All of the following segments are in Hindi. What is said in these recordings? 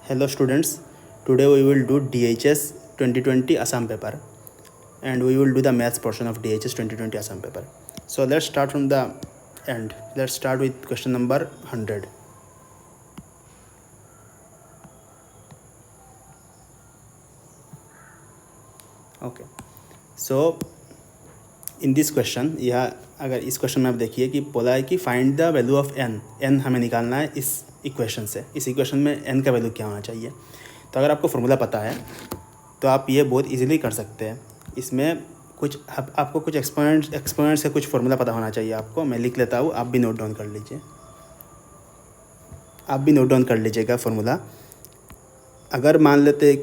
Hello students, today we will do DHS 2020 Assam paper and we will do the maths portion of DHS 2020 Assam paper. So let's start from the end. Let's start with question number 100. Okay. So in this question, यह अगर इस क्वेश्चन में आप देखिए कि बोला है कि find the value of n हमें निकालना है इस इक्वेशन से। इस इक्वेशन में n का वैल्यू क्या होना चाहिए। तो अगर आपको फॉर्मूला पता है तो आप ये बहुत इजीली कर सकते हैं। इसमें कुछ आपको कुछ एक्सपोनेंट से कुछ फार्मूला पता होना चाहिए आपको। मैं लिख लेता हूँ, आप भी नोट डाउन कर लीजिए। आप भी नोट डाउन कर लीजिएगा फार्मूला। अगर मान लेते हैं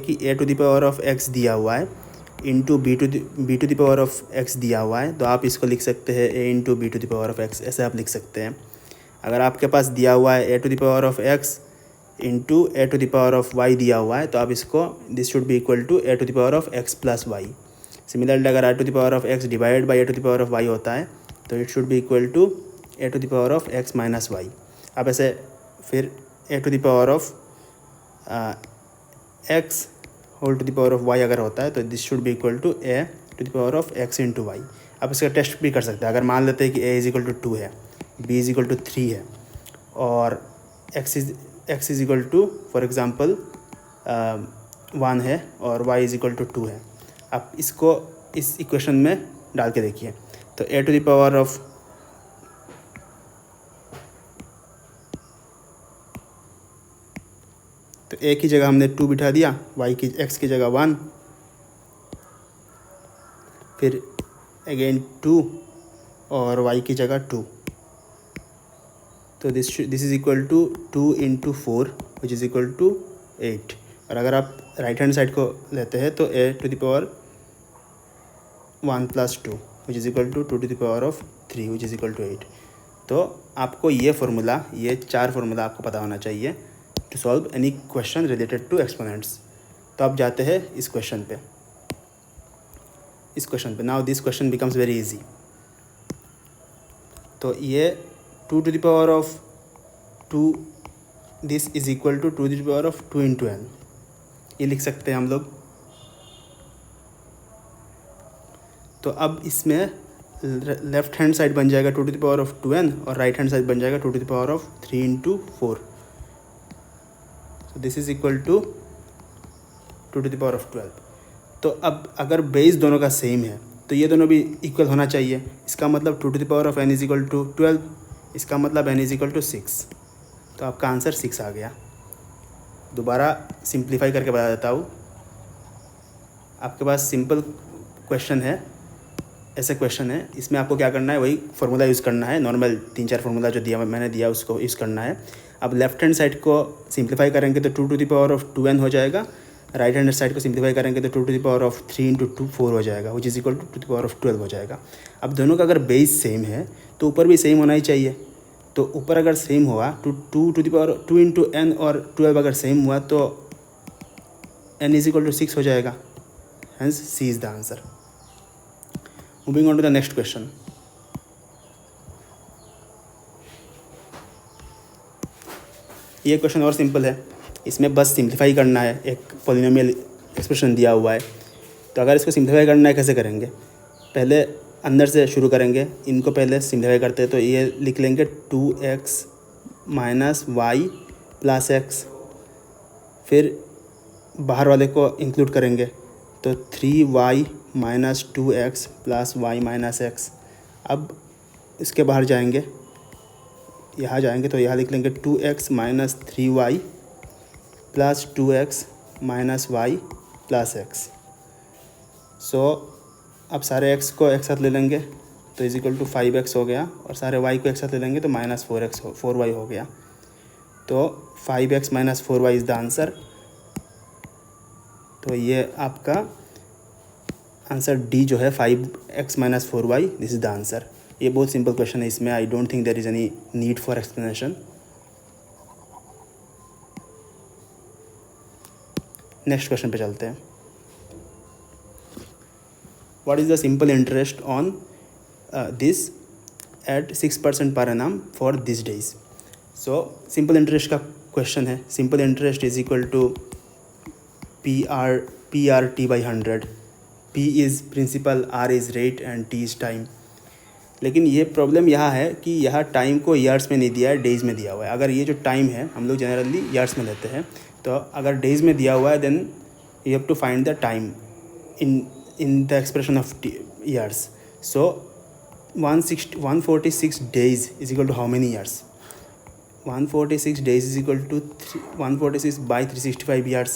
कि a to the power of x दिया हुआ है into b to the power of x दिया हुआ है, तो आप इसको लिख सकते हैं a into B to the power of x, ऐसे आप लिख सकते हैं। अगर आपके पास दिया हुआ है a to the power of x into a to the power of y दिया हुआ है, तो आप इसको this should be equal to a to the power of x plus y. Similarly अगर a to the power of x divided by a to the power of y होता है तो it should be equal to a to the power of x minus y. अब ऐसे फिर a to the power of x whole to the power of y अगर होता है तो this should be equal to a to the power of x into y. आप इसका टेस्ट भी कर सकते हैं। अगर मान लेते हैं कि a इज इक्वल टू 2 है, b इज इक्वल टू 3 है और x is equal to for example 1 है और y इज इक्वल टू 2 है। आप इसको इस इक्वेशन में डाल के देखिए तो a to the power of तो a की जगह हमने 2 बिठा दिया, x की जगह 1, फिर अगेन 2 और y की जगह 2। तो this is equal to 2 into 4 which is equal to 8। और अगर आप राइट हैंड साइड को लेते हैं तो a to the power 1 plus 2 which is equal to 2 to the power of 3 which is equal to 8। तो आपको ये फार्मूला, ये 4 फार्मूला आपको पता होना चाहिए to solve any question related to exponents. तो आप जाते हैं इस क्वेश्चन पे। Now this question becomes very easy. तो ये 2 to the power of 2 this is equal to 2 to the power of 2 into n, ये लिख सकते हैं हम लोग। तो अब इसमें लेफ्ट हैंड साइड बन जाएगा 2 to the power of 2n और राइट हैंड साइड बन जाएगा 2 to the power of 3 into 4। This is equal to 2 to the power of 12। तो अब अगर बेस दोनों का सेम है तो ये दोनों भी इक्वल होना चाहिए। इसका मतलब 2 to the power of n is equal to 12, इसका मतलब n इज इक्वल टू 6। तो आपका आंसर 6 आ गया। दोबारा सिंप्लीफाई करके बता देता हूँ। आपके पास सिंपल क्वेश्चन है, ऐसे क्वेश्चन है, इसमें आपको क्या करना है, वही फार्मूला यूज़ करना है। नॉर्मल 3-4 फार्मूला जो मैंने दिया उसको यूज़ करना है। अब लेफ्ट हैंड साइड को सिंप्लीफाई करेंगे तो 2 to the power of 2n हो जाएगा। राइट हैंड साइड को सिंप्लीफाई करेंगे तो 2 to the power of 3 into 2 4 हो जाएगा which is equal to 2 to the power of 12 हो जाएगा। अब दोनों का अगर बेस सेम है तो ऊपर भी सेम होना ही चाहिए। तो ऊपर अगर सेम हुआ तो 2 to the power 2 into n और 12 अगर सेम हुआ तो n इज इक्वल टू 6 हो जाएगा। Hence C is the answer. Moving on to the next question. ये क्वेश्चन और सिंपल है। इसमें बस सिंप्लीफाई करना है। एक पॉलिनोमियल एक्सप्रेशन दिया हुआ है, तो अगर इसको सिंप्लीफाई करना है कैसे करेंगे, पहले अंदर से शुरू करेंगे। इनको पहले सिंप्लीफाई करते हैं तो ये लिख लेंगे 2x minus Y plus x, फिर बाहर वाले को इंक्लूड करेंगे तो 3y minus 2x plus y minus x. अब इसके बाहर जाएंगे, यहाँ जाएंगे तो यहाँ लिख लेंगे 2x minus 3y plus 2x minus Y plus X. So अब सारे x को एक साथ ले लेंगे तो इज इक्वल टू 5x हो गया, और सारे y को एक साथ ले लेंगे तो माइनस 4y हो गया। तो 5x minus 4y is the answer. तो ये आपका आंसर डी जो है 5x minus 4y, this is the answer. ये बहुत सिंपल क्वेश्चन है। इसमें I don't think there is any need for explanation. Next question पे चलते हैं। what is the simple interest on this at 6% per annum for these days. So simple interest का क्वेश्चन है. Simple interest is equal to PRT by 100. P is principal, R is rate and T is time. लेकिन ये प्रॉब्लम यहाँ है कि यहाँ टाइम को ईयर्स में नहीं दिया है, डेज़ में दिया हुआ है. अगर ये जो टाइम है हम लोग जनरली ईयर्स में लेते हैं, तो अगर डेज़ में दिया हुआ है then you have to find the time in the expression of years. So 146 days is equal to how many years? 146 days is equal to 146 by 365 years.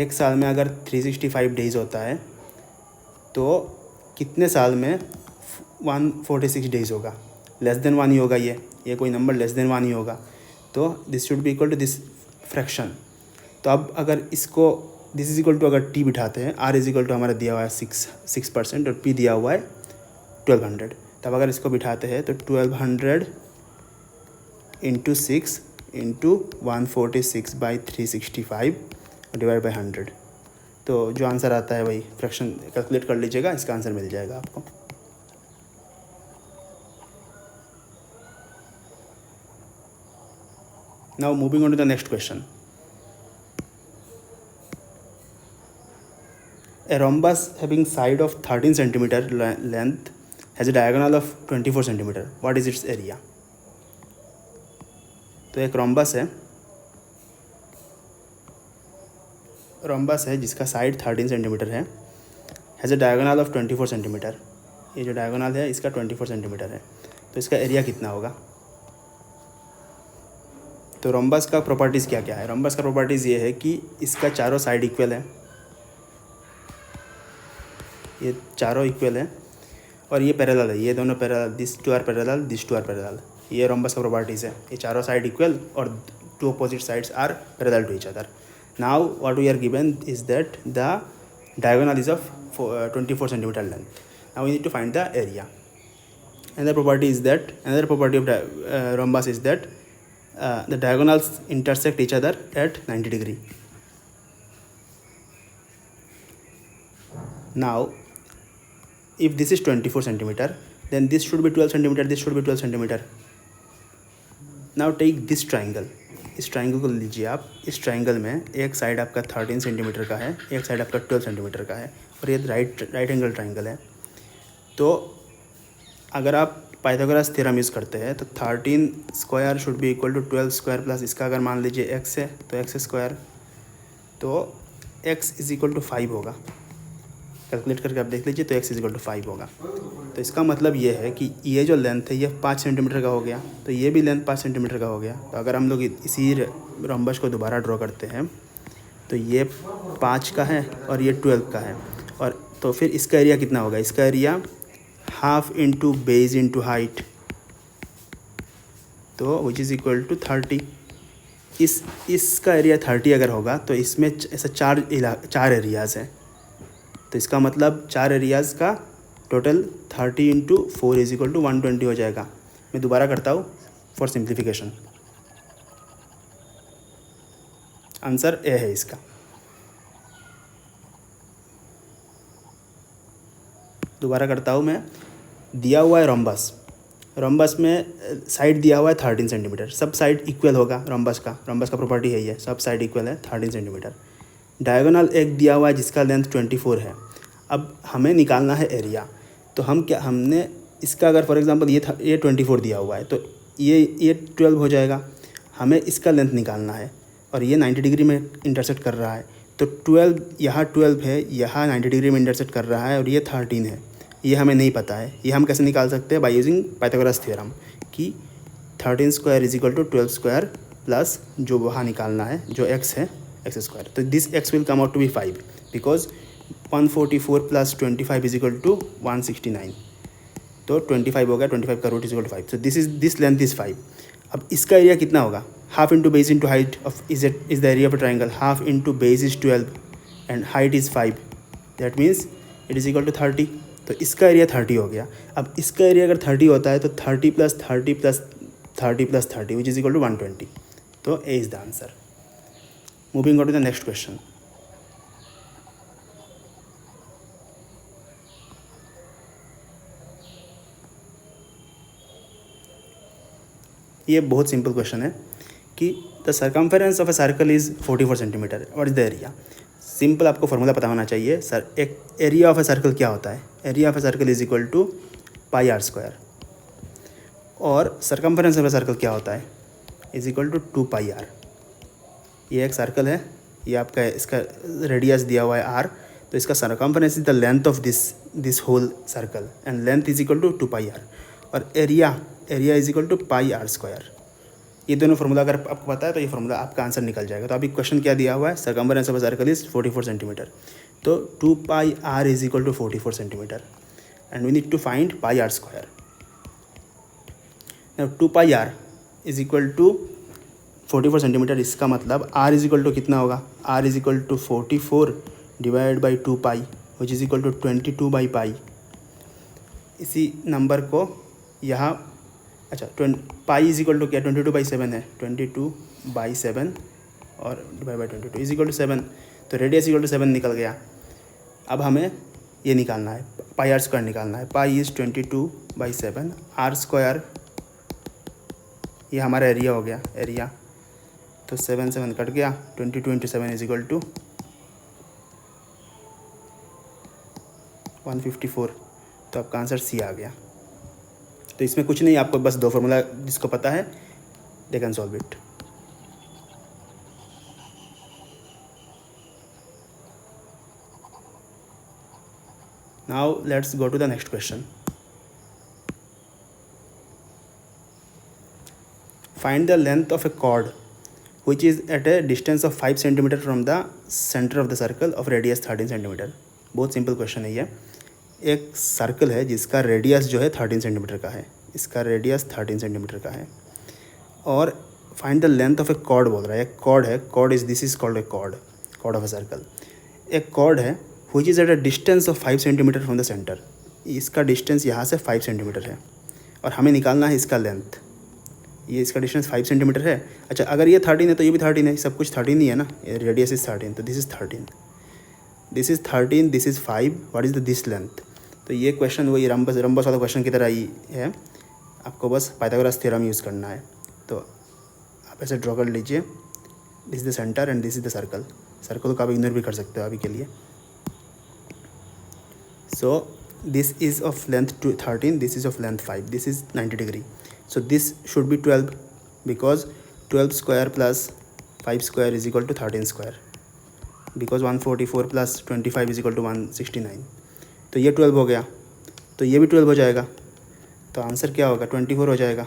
एक साल में अगर 365 डेज़ होता है तो कितने साल में 146 डेज़ होगा? लेस देन 1 ही होगा. ये कोई नंबर लेस देन 1 ही होगा. तो this should be equal to this fraction. तो अब अगर इसको दिस इज इक्वल टू अगर टी बिठाते हैं, आर इज इक्वल टू हमारा दिया हुआ है 6% और पी दिया हुआ है 1200. तब अगर इसको बिठाते हैं तो 1200 into 6 into 146 by 365 divide by 100. तो जो आंसर आता है वही फ्रैक्शन कैलकुलेट कर लीजिएगा, इसका आंसर मिल जाएगा आपको. Now moving on to the next question. A rhombus having side of 13 centimeter length has a diagonal of 24 centimeter. What is its area? तो एक रोम्बस है जिसका साइड 13 सेंटीमीटर है, has a diagonal of 24 centimetre. ये जो डायगोनल है इसका 24 सेंटीमीटर है. तो इसका एरिया कितना होगा? तो रोम्बस का प्रॉपर्टीज़ क्या क्या है? रोम्बस का प्रॉपर्टीज़ ये है कि इसका चारों साइड इक्वल है, ये चारों इक्वल है, और ये पैरेलल है. ये दोनों parallel, this two are parallel, this two are parallel. ये रोम्बस का प्रॉपर्टीज़ है. ये चारों साइड इक्वल और two opposite sides are parallel to each other. Now what we are given is that the diagonal is of 24 centimeter length. Now we need to find the area. Another property of rhombus is that the diagonals intersect each other at 90 degree. Now if this is 24 centimeter, then this should be 12 centimeter, this should be 12 centimeter. Now take this triangle. इस ट्राइंगल को लीजिए आप. इस ट्राइंगल में एक साइड आपका 13 सेंटीमीटर का है, एक साइड आपका 12 सेंटीमीटर का है, और ये राइट एंगल ट्राइंगल है. तो अगर आप पाइथागोरस थ्योरम यूज़ करते हैं तो 13 square should be equal to 12 square plus इसका अगर मान लीजिए x है तो x स्क्वायर, तो x इज इक्वल टू 5 होगा. कैलकुलेट करके आप देख लीजिए तो x इज इक्वल टू 5 होगा. तो इसका मतलब ये है कि ये जो लेंथ है ये 5 सेंटीमीटर का हो गया, तो ये भी लेंथ 5 सेंटीमीटर का हो गया. तो अगर हम लोग इसी रोम्बस को दोबारा ड्रॉ करते हैं तो ये 5 का है और ये 12 का है, और तो फिर इसका एरिया कितना होगा? इसका area half into base into height, तो विच इज़ इक्वल टू 30. इसका एरिया 30 अगर होगा तो इसमें ऐसा चार एरियाज़ हैं. तो इसका मतलब 4 एरियाज़ का total 30 into 4 is equal to 120 हो जाएगा. मैं दोबारा करता हूँ फॉर सिंप्लीफिकेशन. आंसर ए है इसका. दोबारा करता हूँ मैं. दिया हुआ है रोम्बस में साइड दिया हुआ है 13 सेंटीमीटर. सब साइड इक्वल होगा रोम्बस का प्रॉपर्टी है ये, सब साइड इक्वल है 13 सेंटीमीटर. डायगोनल एक दिया हुआ है जिसका लेंथ 24 है. अब हमें निकालना है एरिया. तो हमने इसका अगर फॉर एग्जांपल ये 24 दिया हुआ है तो ये 12 हो जाएगा. हमें इसका लेंथ निकालना है और ये 90 डिग्री में इंटरसेक्ट कर रहा है. तो 12 यहाँ 12 है, यहाँ 90 डिग्री में इंटरसेक्ट कर रहा है, और ये 13 है. ये हमें नहीं पता है. ये हम कैसे निकाल सकते हैं? बाय यूजिंग पाइथागोरस थ्योरम कि 13 square is equal to 12 square plus जो वहाँ निकालना है जो x है x स्क्वायर. तो this x will come out to be 5 because 144 plus 25 is equal to 169. तो 25 हो गया, 25 का root is equal to 5. So this length is 5. अब इसका एरिया कितना होगा? Half into base into height of is the area of a triangle. Half into base is 12 and height is 5. That means it is equal to 30. तो इसका एरिया 30 हो गया. अब इसका एरिया अगर 30 होता है तो 30 plus 30 plus 30 plus 30 which is equal to 120. तो A is the answer. Moving on to the next question. ये बहुत सिंपल क्वेश्चन है कि the circumference of a circle is 44 centimetre, what is the area. Simple आपको फॉर्मूला पता होना चाहिए सर। एक एरिया ऑफ ए सर्कल क्या होता है, area of a circle is equal to pi are square, और सर्कमफेरेंस ऑफ ए सर्कल क्या होता है, is equal to 2 pi r. ये एक सर्कल है, ये आपका इसका रेडियस दिया हुआ है आर, तो इसका circumference is the length of this whole circle and length is equal to 2 pi R, और area is equal to pi are square. ये दोनों फार्मूला अगर आपको पता है तो ये फार्मूला आपका आंसर निकल जाएगा। तो अभी क्वेश्चन क्या दिया हुआ है, circumference of a circle is 44 centimetre, तो 2 pi R is equal to 44 centimetre and we need to find pi are square. Now 2 pi R is equal to 44 centimetre, इसका मतलब आर इज इक्वल टू कितना होगा, R is equal to 44 divide by 2 pi which is equal to 22 by pi. इसी नंबर को यहाँ अच्छा पाई इज इक्वल टू क्या, 22/7 है, 22/7 और divide by 22 is equal to 7, तो रेडियस इक्वल टू 7 निकल गया। अब हमें ये निकालना है, पाई आर स्क्वायर निकालना है। पाई इज़ 22/7, आर स्क्वायर ये हमारा एरिया हो गया, एरिया तो 7 कट गया, 22 इंटू 7 इज इक्वल टू 154, तो आपका आंसर सी आ गया। तो इसमें कुछ नहीं, आपको बस दो फार्मूला जिसको पता है they can solve it. Now let's go to the next question. Find the length of a chord which is at a distance of 5 centimetre from the centre of the circle of radius 13 centimetre. बहुत सिंपल क्वेश्चन है ये। एक सर्कल है जिसका रेडियस जो है 13 सेंटीमीटर का है, इसका रेडियस 13 सेंटीमीटर का है, और find the length of a chord बोल रहा है। एक कॉर्ड है, chord is this is called a chord of a circle. एक कॉर्ड है which is at a distance of 5 centimetre from the centre, इसका डिस्टेंस यहाँ से 5 सेंटीमीटर है और हमें निकालना है इसका लेंथ। ये इसका डिस्टेंस 5 सेंटीमीटर है। अच्छा, अगर ये 13 है तो ये भी 13 है, सब कुछ 13 ही है ना, रेडियस इज 13, तो this is 13, this is 13, this is 5, what is the this length. तो ये क्वेश्चन वही रम्बस वाला क्वेश्चन की तरह ही है, आपको बस पाइथागोरस थ्योरम यूज़ करना है। तो आप ऐसे ड्रॉ कर लीजिए, this is the centre and this is the circle. Circle को आप इग्नोर भी कर सकते हो अभी के लिए। So this is of length 13, this is of length 5, this is 90 degree. So this should be 12 because 12 square plus 5 square is equal to 13 square, because 144 plus 25 is equal to 169। तो ये 12 हो गया, तो ये भी 12 हो जाएगा, तो आंसर क्या होगा, 24 हो जाएगा।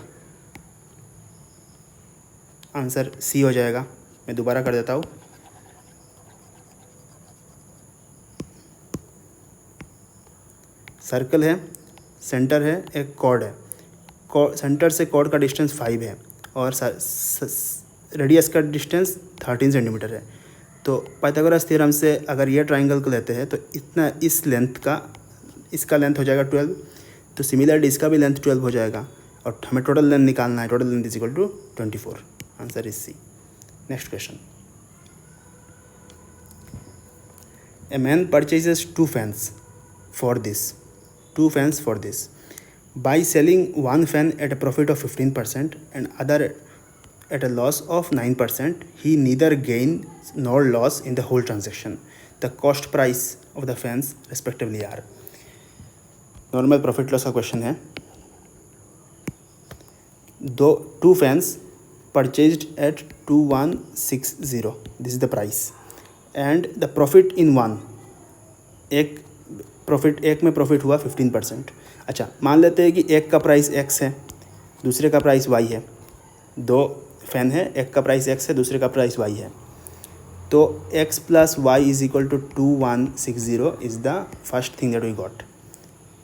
आंसर सी हो जाएगा। मैं दोबारा कर देता हूँ। सर्कल है, सेंटर है, एक कॉर्ड है, सेंटर से कॉर्ड का डिस्टेंस 5 है और रेडियस का डिस्टेंस 13 सेंटीमीटर है। तो पाइथागोरस थ्योरम से अगर ये ट्राइंगल को लेते हैं तो इतना इस लेंथ का, इसका लेंथ हो जाएगा 12, तो सिमिलरली इसका भी लेंथ 12 हो जाएगा और हमें टोटल लेंथ निकालना है। Total length is equal to 24। Answer is C. Next question. A man purchases 2 fans for this by selling one fan at a profit of 15% and other at a loss of 9%, he neither gains nor loss in the whole transaction. The cost price of the fans respectively are. Normal profit loss का क्वेश्चन है। Two fans purchased at 2160, this is the price, and the profit in one, एक में प्रॉफिट हुआ 15%। अच्छा, मान लेते हैं कि एक का प्राइस x है, दूसरे का प्राइस y है। 2 फैन है, एक का प्राइस x है, दूसरे का प्राइस y है। तो x plus y is equal to 2160 is the first thing that we got,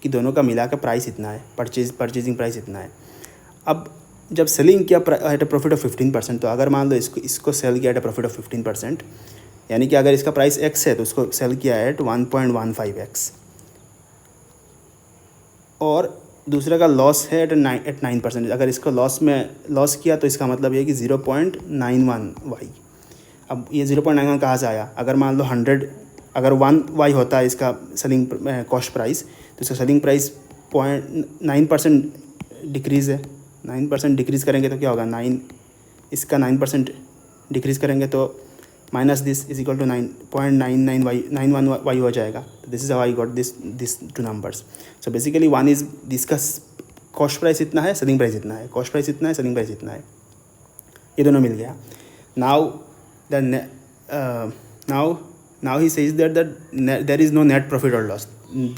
कि दोनों का मिला का प्राइस इतना है, परचेजिंग प्राइस इतना है। अब जब सेलिंग किया एट अ प्रॉफिट ऑफ 15%, तो अगर मान लो इसको सेल किया एट अ प्रॉफिट ऑफ 15%, यानी कि अगर इसका प्राइस x है तो उसको सेल किया एट 1.15x, और दूसरे का लॉस है एट 9%। अगर इसको लॉस किया तो इसका मतलब ये कि 0.91y। अब ये 0.91 कहाँ से आया, अगर मान लो 100, अगर 1y होता है इसका सेलिंग कॉस्ट प्राइस, तो इसका सेलिंग प्राइस 0.9% डिक्रीज़ है, 9% डिक्रीज़ करेंगे तो क्या होगा, 9, इसका 9% डिक्रीज़ करेंगे तो minus this is equal to 9.99 Y हो जाएगा. This is how I got this two numbers. So basically one is दिसका कॉस्ट प्राइस इतना है, सेलिंग प्राइस इतना है, कॉस्ट प्राइस इतना है, सेलिंग प्राइस इतना है, ये दोनों मिल गया. Now now he says that there is no net profit or loss.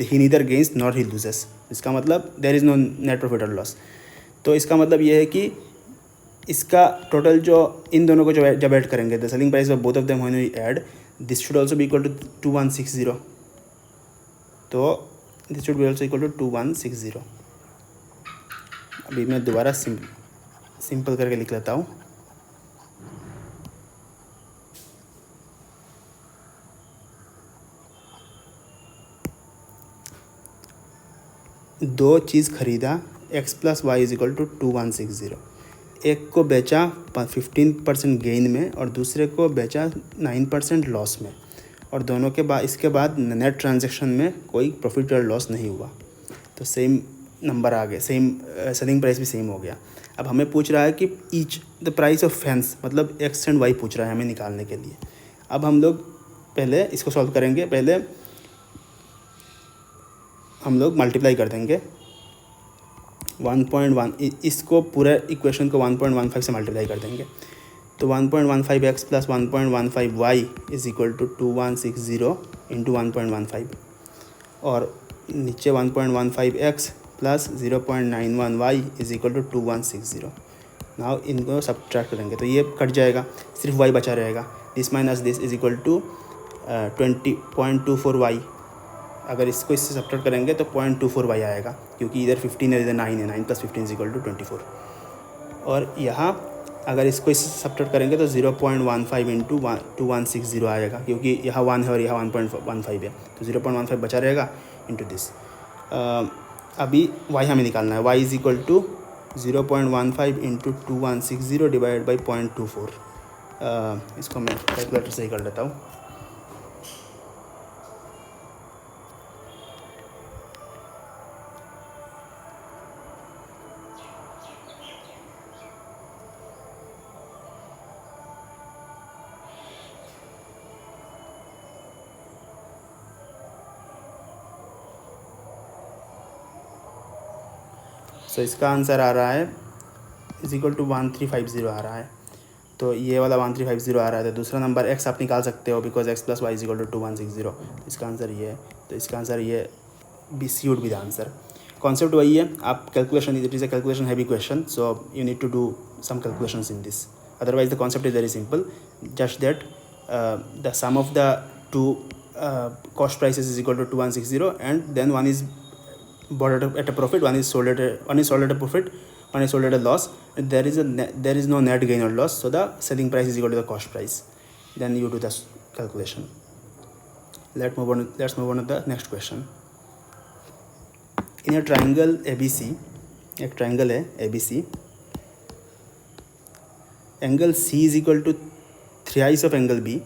He neither gains nor he loses. इसका मतलब there is no net profit or loss. तो इसका मतलब ये है कि इसका टोटल जो इन दोनों को जब ऐड करेंगे, the selling price of both of them when we add, this should also be equal to 2160. तो this should be also equal to 2160. अभी मैं दोबारा सिंपल करके लिख लेता हूँ. दो चीज़ खरीदा, x plus y is equal to 2160. एक को बेचा 15% गेन में और दूसरे को बेचा 9% लॉस में, और दोनों के बाद इसके बाद नेट ट्रांजैक्शन में कोई प्रॉफिट और लॉस नहीं हुआ. तो सेम नंबर आ गए, सेम सेलिंग प्राइस भी सेम हो गया. अब हमें पूछ रहा है कि each the price of fans, मतलब x एंड y पूछ रहा है हमें निकालने के लिए. अब हम लोग पहले इसको सॉल्व करेंगे. पहले हम लोग मल्टीप्लाई कर देंगे 1.1, इसको पूरे इक्वेशन को 1.15 से मल्टीप्लाई कर देंगे. तो 1.15x plus 1.15y is equal to 2160 into 1.15, और नीचे 1.15x plus 0.91y is equal to 2160. Now इनको सब्ट्रैक्ट करेंगे तो ये कट जाएगा, सिर्फ y बचा रहेगा. This minus this is equal to 20.24y. अगर इसको इससे सब्ट्रैक्ट करेंगे तो 0.24y आएगा, क्योंकि इधर 15 है, इधर 9 है. 9 प्लस 15 इज इक्वल टू 24. और यहाँ अगर इसको इससे सब्ट्रैक्ट करेंगे तो 0.15 इंटू 2160 आएगा, क्योंकि यहाँ 1 है और यहाँ 1.15 है. तो 0.15 बचा रहेगा इंटू दिस. अभी y हमें निकालना है. y is equal to 0.15 into 2160 divide by 0.24. इसको मैं कैलकुलेटर से ही कर लेता हूँ. तो इसका आंसर आ रहा है इज इक्वल टू 1350 आ रहा है. तो ये वाला 1350 आ रहा है. तो दूसरा नंबर x आप निकाल सकते हो, because x plus y is equal to 2160. इसका आंसर ये है. तो इसका आंसर ये B C would be the answer. Concept वही है. आप calculation, it is a calculation heavy question, so you need to do some calculations in this. Otherwise the concept is very simple. Just that the sum of the two cost prices is equal to 2160, and then one is bought at a profit, one is sold at a profit, one is sold at a loss. There is no net gain or loss, so the selling price is equal to the cost price. Then you do the calculation. Let's move on to the next question. In a triangle ABC, एक triangle है ABC, angle C is equal to thrice of angle B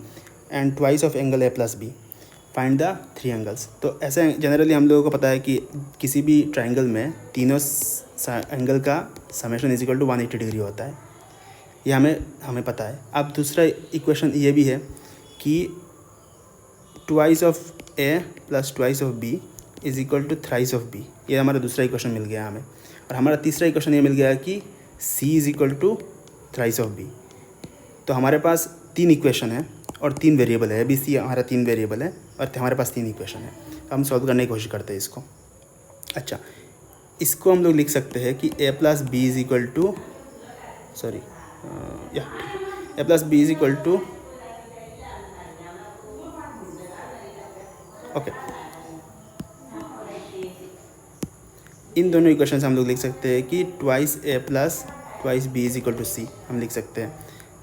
and twice of angle A plus B. Find the three angles. तो ऐसे जनरली हम लोगों को पता है कि किसी भी ट्राइंगल में तीनों एंगल का summation is equal to 180 degree होता है. ये हमें पता है. अब दूसरा इक्वेशन ये भी है कि twice of A plus twice of B is equal to thrice of B. ये हमारा दूसरा इक्वेशन मिल गया हमें. और हमारा तीसरा इक्वेशन ये मिल गया कि C is equal to thrice of B. तो हमारे पास तीन इक्वेशन है और तीन वेरिएबल है. बी सी हमारा तीन वेरिएबल है और हमारे पास तीन इक्वेशन है. हम सॉल्व करने की कोशिश करते हैं इसको. अच्छा, इसको हम लोग लिख सकते हैं कि A plus B is equal to A plus B is equal to okay. इन दोनों इक्वेशन से हम लोग लिख सकते हैं कि twice A plus twice B is equal to C हम लिख सकते हैं,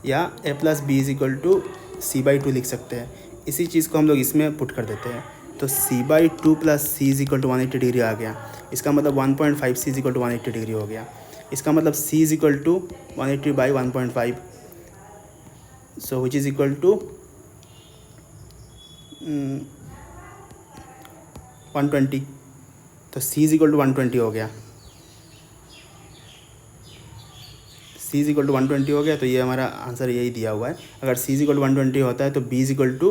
या A plus B is equal to c/2 लिख सकते हैं. इसी चीज़ को हम लोग इसमें पुट कर देते हैं. तो c/2 plus C is equal to 180 degree आ गया. इसका मतलब 1.5 C is equal to 180 degree हो गया. इसका मतलब c is equal to 180 by 1.5, so which is equal to 120. तो c इज इक्वल टू 120 हो गया. c इज इक्वल टू 120 हो गया, तो ये हमारा आंसर यही दिया हुआ है। अगर c इज इक्वल टू 120 होता है तो b इज इक्वल टू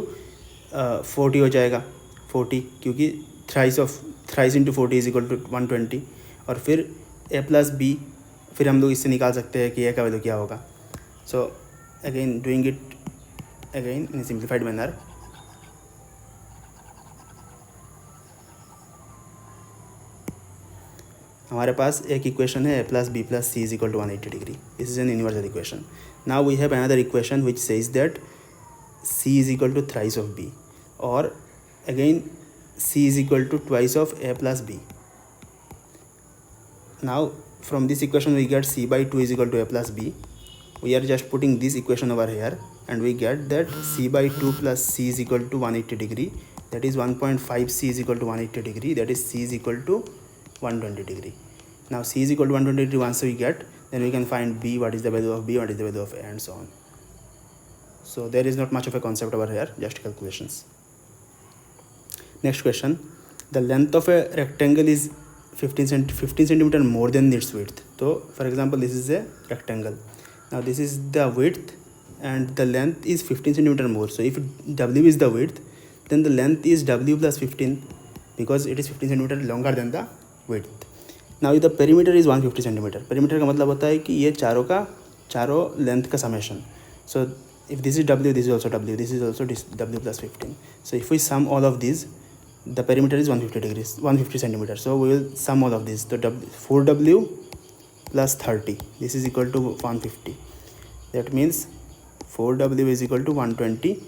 40 हो जाएगा, 40, क्योंकि thrice into 40 is equal to 120। और फिर a प्लस बी, फिर हम लोग इससे निकाल सकते हैं कि a का वैल्यू क्या होगा। So again doing it again in simplified manner, हमारे पास एक इक्वेशन है a plus B plus C is equal to 180 degree. This is an universal equation. Now we have another equation which says that c is equal to thrice of b, और अगेन c is equal to twice of a plus b। Now from this equation we get c by 2 is equal to a plus b. We are just putting this equation over here and we get that c by 2 plus c is equal to 180 degree, that is 1.5 c is equal to 180 degree, that is c is equal to 120 degree. Now c is equal to 120 degree once we get, then we can find b, what is the value of b, what is the value of a, and so on. So there is not much of a concept over here, just calculations. Next question, the length of a rectangle is 15 centimeter more than its width. So for example this is a rectangle. Now this is the width and the length is 15 centimeter more. So if w is the width, then the length is w plus 15, because it is 15 centimeter longer than the width. Now the perimeter is 150 centimeter. perimeter का मतलब होता है कि ये चारों लेंथ का summation. So if this is w, this is also w, this is also w plus 15. So if we sum all of these, the perimeter is 150 centimeters. So we will sum all of this. So 4w plus 30, this is equal to 150. That means 4w is equal to 120.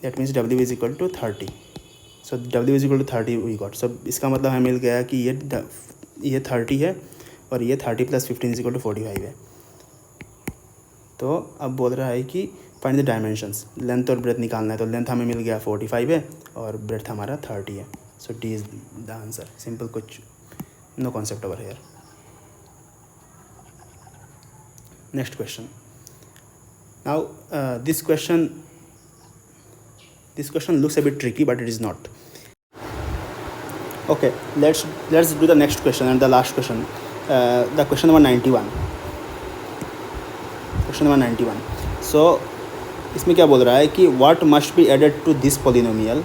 That means w is equal to 30. So w is equal to 30 we got. So इसका मतलब हमें मिल गया कि ये 30 है और ये 30 plus 15 is equal to 45 है। तो अब बोल रहा है कि फाइंड द डायमेंशंस, लेंथ और ब्रेथ निकालना है। तो लेंथ हमें मिल गया 45 है और ब्रेथ हमारा 30 है। So D is the answer, simple, कुछ no concept over here. Next question. Now this question looks a bit tricky, but it is not. Okay, let's do the next question and the last question. The question number 91. Question number 91. So इसमें क्या बोल रहा है कि what must be added to this polynomial,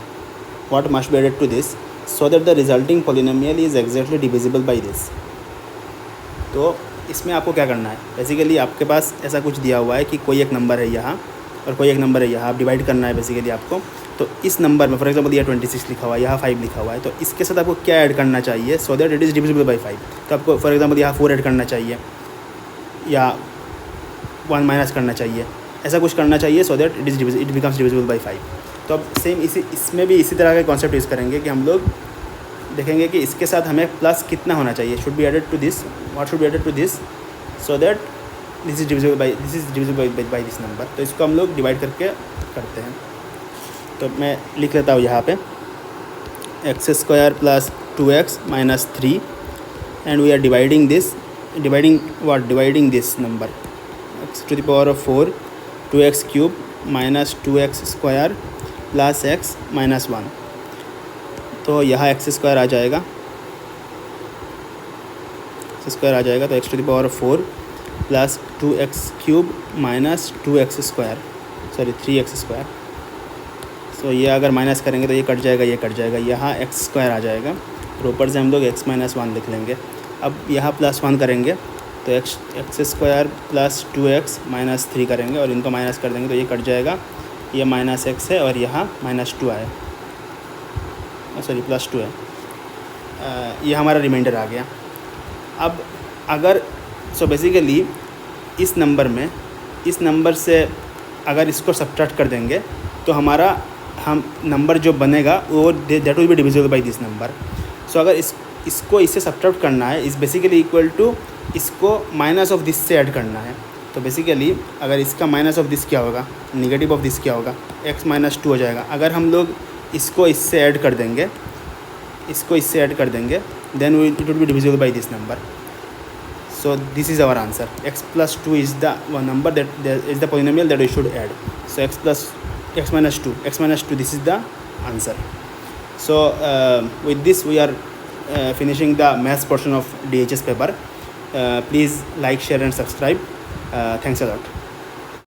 what must be added to this so that the resulting polynomial is exactly divisible by this. तो इसमें आपको क्या करना है, बेसिकली आपके पास ऐसा कुछ दिया हुआ है कि कोई एक नंबर है यहाँ और कोई एक नंबर है यहाँ, आप डिवाइड करना है बेसिकली आपको। तो इस नंबर में फॉर एग्जांपल यहाँ 26 लिखा हुआ है, यहाँ 5 लिखा हुआ है, तो इसके साथ आपको क्या ऐड करना चाहिए so that it is divisible by 5। तो आपको फॉर एग्जांपल यहाँ 4 ऐड करना चाहिए या 1 माइनस करना चाहिए, ऐसा कुछ करना चाहिए so that it becomes divisible by 5। तो अब सेम इसमें भी इसी तरह का कॉन्सेप्ट यूज़ करेंगे कि हम लोग देखेंगे कि इसके साथ हमें प्लस कितना होना चाहिए, should be added to this, what should be added to this so that this is divisible by this number. तो इसको हम लोग डिवाइड करके करते हैं। तो मैं लिख लेता हूँ यहाँ पे x² plus 2x minus 3 and we are dividing this number x⁴ 2x cube minus 2x² plus x minus 1। तो यहाँ x² आ जाएगा, तो x⁴ plus 2x cube minus 3x²। तो ये अगर माइनस करेंगे तो ये कट जाएगा, यहाँ x² आ जाएगा और ऊपर से हम लोग x माइनस 1 लिख लेंगे। अब यहाँ प्लस 1 करेंगे तो x² प्लस 2x माइनस 3 करेंगे और इनको माइनस कर देंगे तो ये कट जाएगा, ये माइनस x है और यहाँ माइनस 2 है, सॉरी प्लस 2 है, ये हमारा रिमाइंडर आ गया। अब अगर बेसिकली इस नंबर से अगर इसको सब्ट्रैक्ट कर देंगे तो हमारा नंबर जो बनेगा वो that will be divisible by this number. So अगर इसको इससे सब्ट्रैक्ट करना है, इस बेसिकली इक्वल टू इसको माइनस ऑफ दिस से ऐड करना है। तो बेसिकली अगर इसका माइनस ऑफ दिस क्या होगा, नेगेटिव ऑफ दिस क्या होगा, x माइनस 2 हो जाएगा। अगर हम लोग इसको इससे ऐड कर देंगे, then it will be divisible by this number. So this is our answer. X plus 2 is the one number that is the polynomial that we should add. So x minus 2, this is the answer. So with this we are finishing the maths portion of DHS paper. Please like, share and subscribe. Thanks a lot.